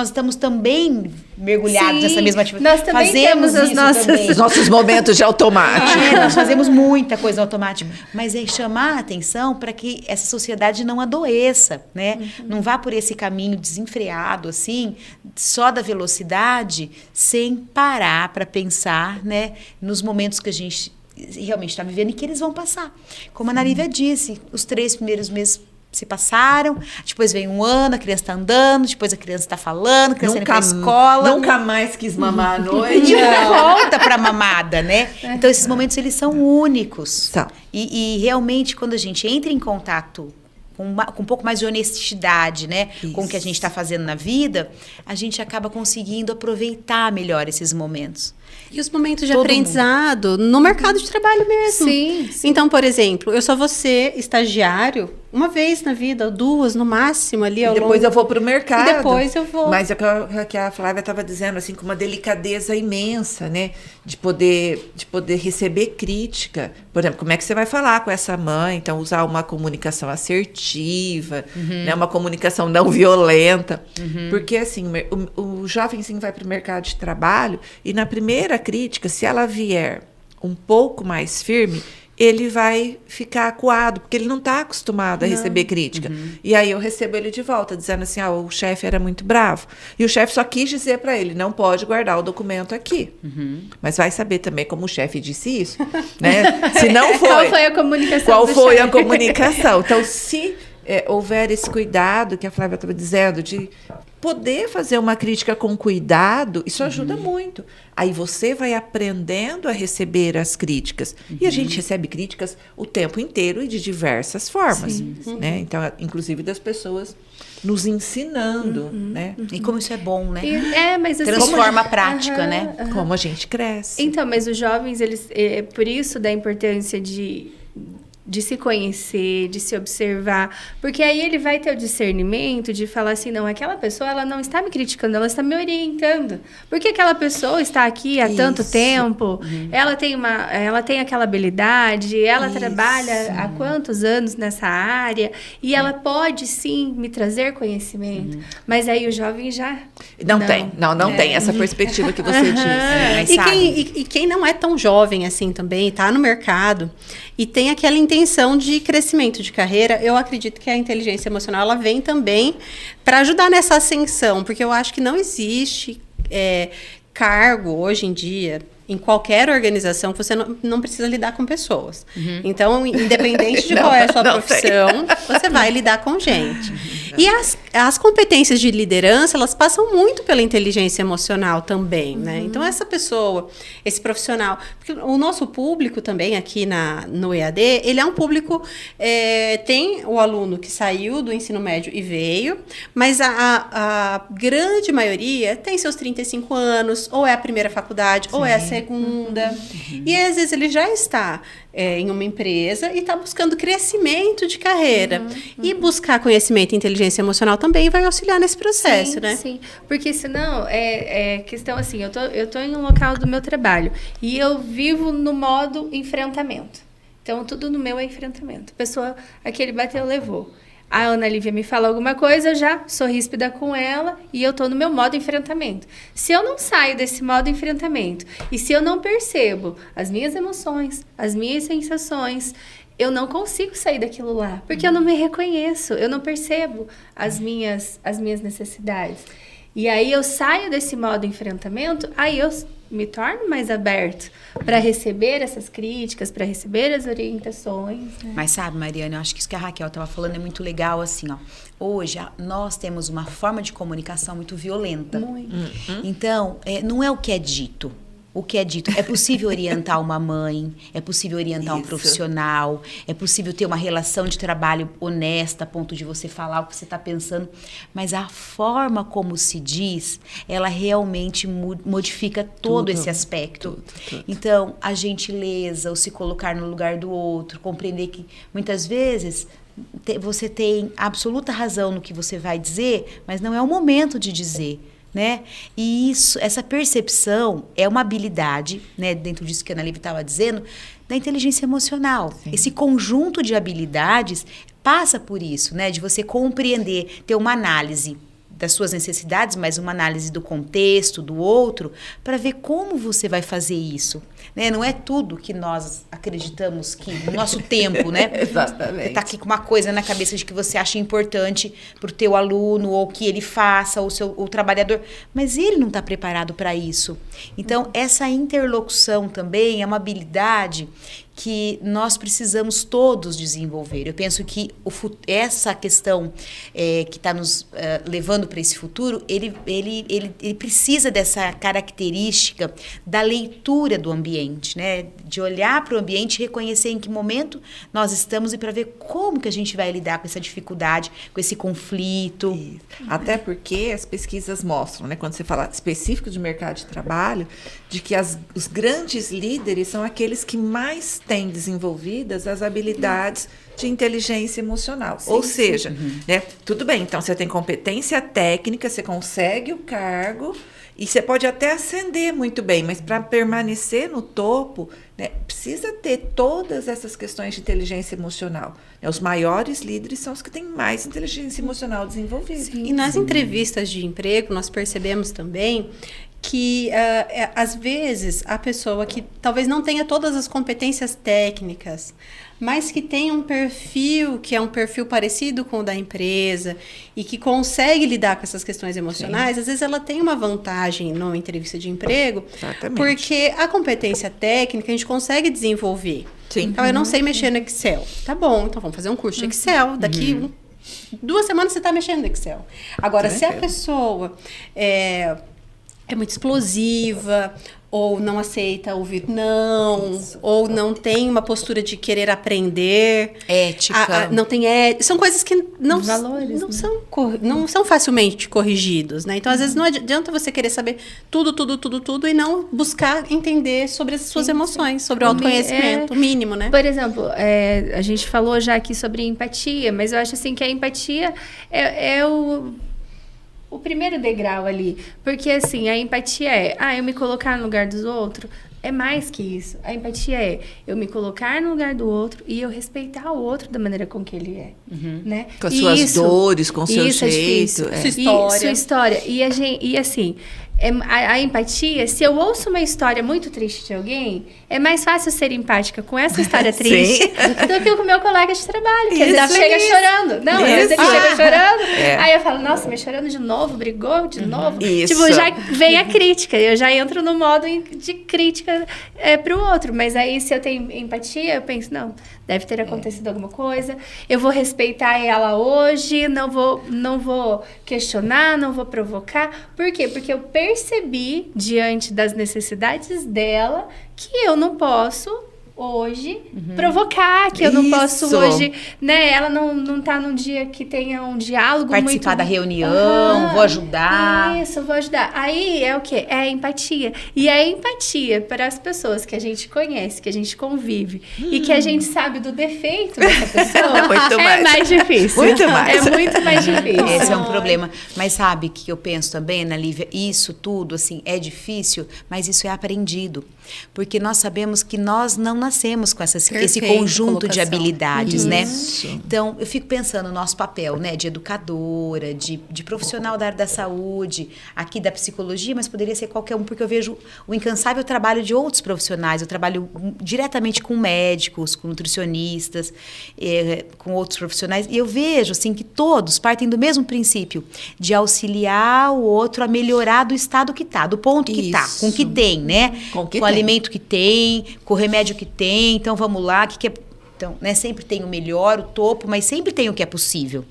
estamos também mergulhados nessa mesma atividade. Nós também temos os nossos momentos de automático. Nós fazemos muita coisa automática, mas é chamar a atenção para que essa sociedade não adoeça, né? Não vá por esse caminho desenfreado, assim, só da velocidade, sem parar para pensar, né, nos momentos que a gente realmente está vivendo e que eles vão passar. Como a Ana Lívia disse, os 3 primeiros meses se passaram, depois vem um ano, a criança está andando, depois a criança está falando, a criança indo para a escola. Nunca mais quis mamar à noite. E volta para a mamada, né? Então, esses momentos, eles são únicos. São. E realmente, quando a gente entra em contato com um pouco mais de honestidade, né, com o que a gente está fazendo na vida, a gente acaba conseguindo aproveitar melhor esses momentos. E os momentos de aprendizado no mercado de trabalho mesmo. Sim. Então, por exemplo, eu só vou ser estagiário uma vez na vida, ou 2 no máximo ali ao Depois longo... eu vou para o mercado. E depois eu vou... Mas é o que a Flávia estava dizendo, assim, com uma delicadeza imensa, né? De poder receber crítica. Por exemplo, como é que você vai falar com essa mãe? Então, usar uma comunicação assertiva, né? Uma comunicação não violenta. Porque, assim, o jovenzinho vai para o mercado de trabalho e na primeira crítica, se ela vier um pouco mais firme, ele vai ficar acuado, porque ele não está acostumado a receber crítica. E aí eu recebo ele de volta, dizendo assim, o chefe era muito bravo. E o chefe só quis dizer para ele, não pode guardar o documento aqui. Mas vai saber também como o chefe disse isso, né? Se não foi... Qual foi a comunicação Qual do foi chefe? a comunicação? Então, se houver esse cuidado que a Flávia estava dizendo, de poder fazer uma crítica com cuidado, isso ajuda muito. Aí você vai aprendendo a receber as críticas. E a gente recebe críticas o tempo inteiro e de diversas formas. Né? Então, inclusive das pessoas nos ensinando. Né? E como isso é bom, né? Mas assim, Transforma a prática, né? Como a gente cresce. Então, mas os jovens, eles, por isso da importância de se conhecer, de se observar, porque aí ele vai ter o discernimento de falar assim, não, aquela pessoa, ela não está me criticando, ela está me orientando, porque aquela pessoa está aqui há tanto tempo, ela tem aquela habilidade, ela trabalha há quantos anos nessa área, e ela pode sim me trazer conhecimento, mas aí o jovem já... Não tem essa perspectiva que você disse. E quem não é tão jovem assim também, está no mercado e tem aquela intenção de crescimento de carreira, eu acredito que a inteligência emocional ela vem também para ajudar nessa ascensão, porque eu acho que não existe cargo hoje em dia em qualquer organização que você não precisa lidar com pessoas. Então, independente de qual é a sua profissão, você vai lidar com gente. E as competências de liderança, elas passam muito pela inteligência emocional também, né? Então, essa pessoa, esse profissional... Porque o nosso público também aqui no EAD, ele é um público... tem o aluno que saiu do ensino médio e veio, mas a grande maioria tem seus 35 anos, ou é a primeira faculdade, ou é a segunda. E às vezes ele já está em uma empresa e está buscando crescimento de carreira. E buscar conhecimento e inteligência emocional também vai auxiliar nesse processo, né? Sim, porque senão é questão assim, eu tô em um local do meu trabalho e eu vivo no modo enfrentamento. Então, tudo no meu é enfrentamento. A pessoa, aquele bateu, levou. A Ana Lívia me fala alguma coisa, eu já sou ríspida com ela e eu tô no meu modo enfrentamento. Se eu não saio desse modo enfrentamento e se eu não percebo as minhas emoções, as minhas sensações, eu não consigo sair daquilo lá, porque eu não me reconheço, eu não percebo as minhas necessidades. E aí eu saio desse modo enfrentamento, aí eu me torno mais aberto para receber essas críticas, para receber as orientações. Né? Mas sabe, Mariana, eu acho que isso que a Raquel estava falando é muito legal, assim, ó. Hoje, nós temos uma forma de comunicação muito violenta. Muito. Então, não é o que é dito. o que é dito. É possível orientar uma mãe, é possível orientar um profissional, é possível ter uma relação de trabalho honesta, a ponto de você falar o que você está pensando, mas a forma como se diz, ela realmente modifica todo esse aspecto. Então, a gentileza, o se colocar no lugar do outro, compreender que muitas vezes você tem absoluta razão no que você vai dizer, mas não é o momento de dizer. Né? E essa percepção é uma habilidade, né, dentro disso que a Ana Lívia estava dizendo, da inteligência emocional. Sim. Esse conjunto de habilidades passa por isso, né, de você compreender, ter uma análise das suas necessidades, mas uma análise do contexto, do outro, para ver como você vai fazer isso. Né? Não é tudo que nós acreditamos que no nosso tempo, né? Exatamente. Tá aqui com uma coisa na cabeça de que você acha importante para o teu aluno, ou que ele faça, ou o trabalhador, mas ele não está preparado para isso. Então, essa interlocução também é uma habilidade que nós precisamos todos desenvolver. Eu penso que essa questão que está nos levando para esse futuro, ele precisa dessa característica da leitura do ambiente, né? De olhar para o ambiente e reconhecer em que momento nós estamos e para ver como que a gente vai lidar com essa dificuldade, com esse conflito. Isso. Até porque as pesquisas mostram, né, quando você fala específico de mercado de trabalho, de que os grandes líderes são aqueles que mais têm desenvolvidas as habilidades de inteligência emocional. Sim, ou seja, né, tudo bem, então você tem competência técnica, você consegue o cargo e você pode até ascender muito bem, mas para permanecer no topo, né, precisa ter todas essas questões de inteligência emocional. Né, os maiores líderes são os que têm mais inteligência emocional desenvolvida. Sim. E nas entrevistas de emprego, nós percebemos também que, às vezes, a pessoa que talvez não tenha todas as competências técnicas, mas que tem um perfil que é um perfil parecido com o da empresa e que consegue lidar com essas questões emocionais, sim, às vezes ela tem uma vantagem numa entrevista de emprego, exatamente, porque a competência técnica a gente consegue desenvolver. Sim. Então, eu não sei mexer no Excel. Tá bom, então vamos fazer um curso de Excel. Daqui 2 semanas você está mexendo no Excel. Agora, se a pessoa é muito explosiva, ou não aceita ouvir não, ou não tem uma postura de querer aprender. Ética. Não tem ética. São coisas que não, valores, não, né? não são facilmente corrigidos, né? Então, às vezes, não adianta você querer saber tudo e não buscar entender sobre as suas emoções, sobre o autoconhecimento, o mínimo, né? Por exemplo, a gente falou já aqui sobre empatia, mas eu acho assim que a empatia é o primeiro degrau ali, porque assim, a empatia eu me colocar no lugar dos outros, é mais que isso. A empatia é eu me colocar no lugar do outro e eu respeitar o outro da maneira com que ele é, né? Com as suas dores, com o seu jeito. Sua história. E assim, a empatia, se eu ouço uma história muito triste de alguém, é mais fácil ser empática com essa história triste do que com o meu colega de trabalho, que às vezes chega chorando. Não, às vezes ele chega chorando. Aí eu falo, nossa, mas chorando de novo, brigou de novo. Isso. Tipo, já vem a crítica, eu já entro no modo de crítica pro outro. Mas aí, se eu tenho empatia, eu penso, não, deve ter acontecido alguma coisa, eu vou respeitar ela hoje, não vou questionar, não vou provocar. Por quê? Porque eu percebi, diante das necessidades dela, que eu não posso hoje provocar, que eu não posso hoje, né? Ela não tá num dia que tenha um diálogo participar da reunião, vou ajudar. Isso, vou ajudar. Aí é o quê? É a empatia. E a empatia para as pessoas que a gente conhece, que a gente convive e que a gente sabe do defeito dessa pessoa, mais difícil. Muito mais. É muito mais difícil. Esse é um problema. Mas sabe que eu penso também, Ana Lívia, isso tudo, assim, é difícil, mas isso é aprendido. Porque nós sabemos que nós não nascemos com esse conjunto de habilidades, né? Então, eu fico pensando no nosso papel, né? De educadora, de profissional da área da saúde, aqui da psicologia, mas poderia ser qualquer um, porque eu vejo o incansável trabalho de outros profissionais. Eu trabalho diretamente com médicos, com nutricionistas, com outros profissionais, e eu vejo, assim, que todos partem do mesmo princípio, de auxiliar o outro a melhorar do estado que está, do ponto que está, com o que tem, né? Com o alimento que tem, com o remédio que tem, então vamos lá, Então, né, sempre tem o melhor, o topo, mas sempre tem o que é possível.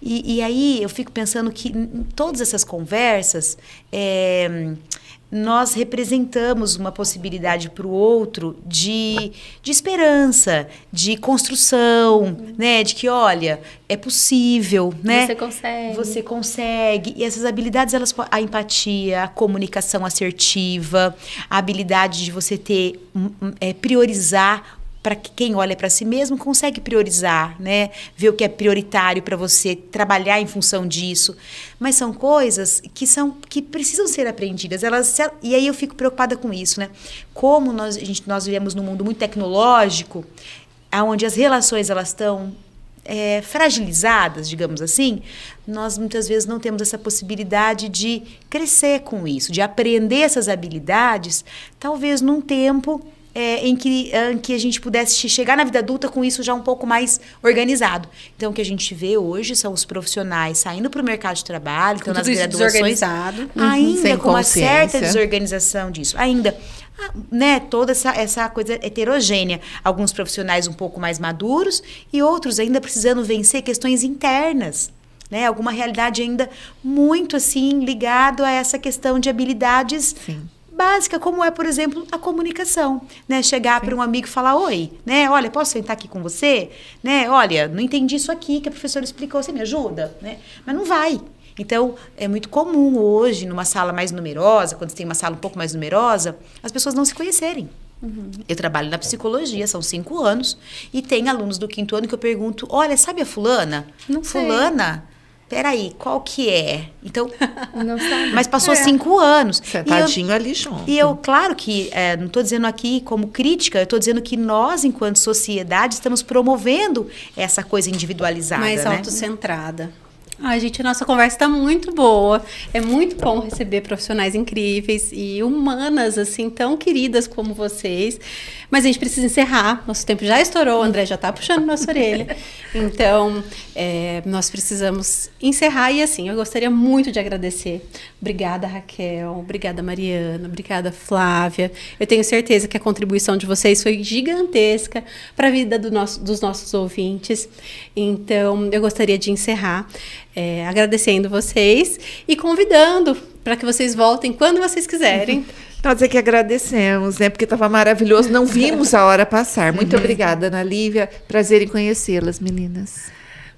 E aí eu fico pensando que em todas essas conversas, nós representamos uma possibilidade para o outro de esperança, de construção, né? De que, olha, é possível, né? Você consegue. E essas habilidades, a empatia, a comunicação assertiva, a habilidade de você priorizar, para que quem olha para si mesmo consegue priorizar, né? Ver o que é prioritário para você, trabalhar em função disso. Mas são coisas que precisam ser aprendidas. E aí eu fico preocupada com isso, né? Como nós vivemos num mundo muito tecnológico, onde as relações elas estão fragilizadas, digamos assim, nós muitas vezes não temos essa possibilidade de crescer com isso, de aprender essas habilidades, talvez num tempo em que a gente pudesse chegar na vida adulta com isso já um pouco mais organizado. Então, o que a gente vê hoje são os profissionais saindo para o mercado de trabalho, então nas graduações, ainda com uma certa desorganização disso, ainda, né, toda essa coisa heterogênea. Alguns profissionais um pouco mais maduros e outros ainda precisando vencer questões internas. Né, alguma realidade ainda muito assim ligado a essa questão de habilidades básica, como é, por exemplo, a comunicação, né? Chegar para um amigo e falar, oi, né? Olha, posso sentar aqui com você? Né? Olha, não entendi isso aqui que a professora explicou, você me ajuda? Né? Mas não vai. Então, é muito comum hoje, numa sala mais numerosa, quando você tem uma sala um pouco mais numerosa, as pessoas não se conhecerem. Eu trabalho na psicologia, são 5 anos, e tem alunos do 5º ano que eu pergunto, olha, sabe a fulana? Não sei. Fulana? Peraí, qual que é? Então, não sabe. Mas passou 5 anos. Sentadinho ali junto. E eu, claro que, não estou dizendo aqui como crítica, eu estou dizendo que nós, enquanto sociedade, estamos promovendo essa coisa individualizada, mais né? autocentrada. Ai, gente, a nossa conversa está muito boa. É muito bom receber profissionais incríveis e humanas, assim, tão queridas como vocês. Mas a gente precisa encerrar. Nosso tempo já estourou, o André já está puxando nossa orelha. Então, nós precisamos encerrar. E, assim, eu gostaria muito de agradecer. Obrigada, Raquel. Obrigada, Mariana. Obrigada, Flávia. Eu tenho certeza que a contribuição de vocês foi gigantesca para a vida dos nossos ouvintes. Então, eu gostaria de encerrar agradecendo vocês e convidando para que vocês voltem quando vocês quiserem. Nós é que agradecemos, né? Porque estava maravilhoso, não vimos a hora passar. Muito obrigada, Ana Lívia. Prazer em conhecê-las, meninas.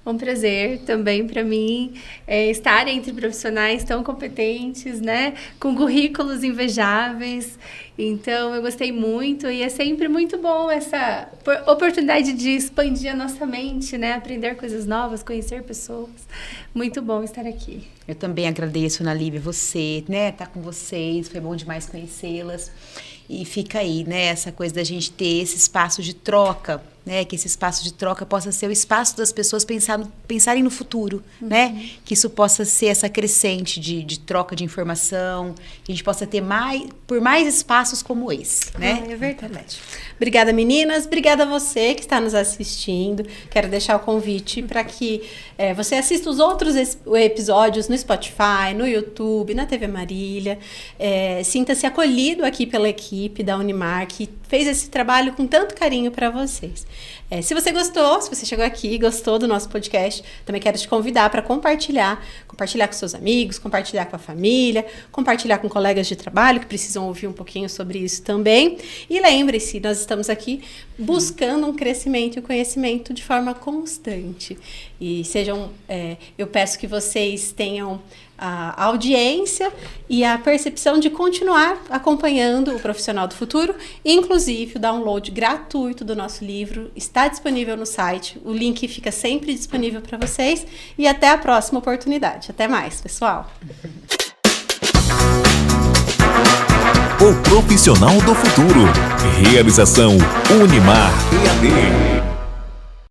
Um prazer também para mim estar entre profissionais tão competentes, né? Com currículos invejáveis. Então, eu gostei muito e é sempre muito bom essa oportunidade de expandir a nossa mente, né? Aprender coisas novas, conhecer pessoas. Muito bom estar aqui. Eu também agradeço, Ana Lívia, você, né? Tá com vocês, foi bom demais conhecê-las. E fica aí, né? Essa coisa da gente ter esse espaço de troca, né? Que esse espaço de troca possa ser o espaço das pessoas pensarem no futuro, né? Que isso possa ser essa crescente de troca de informação, que a gente possa ter mais espaços como esse, né? É verdade. Obrigada, meninas. Obrigada a você que está nos assistindo. Quero deixar o convite para que você assista os outros episódios no Spotify, no YouTube, na TV Marília. Sinta-se acolhido aqui pela equipe da Unimar, que fez esse trabalho com tanto carinho para vocês. Se você gostou, se você chegou aqui e gostou do nosso podcast, também quero te convidar para compartilhar com seus amigos, compartilhar com a família, compartilhar com colegas de trabalho que precisam ouvir um pouquinho sobre isso também. E lembre-se, nós estamos aqui buscando um crescimento e o conhecimento de forma constante. E eu peço que vocês tenham a audiência e a percepção de continuar acompanhando o Profissional do Futuro. Inclusive, o download gratuito do nosso livro está disponível no site. O link fica sempre disponível para vocês. E até a próxima oportunidade. Até mais, pessoal. O Profissional do Futuro. Realização Unimar EAD.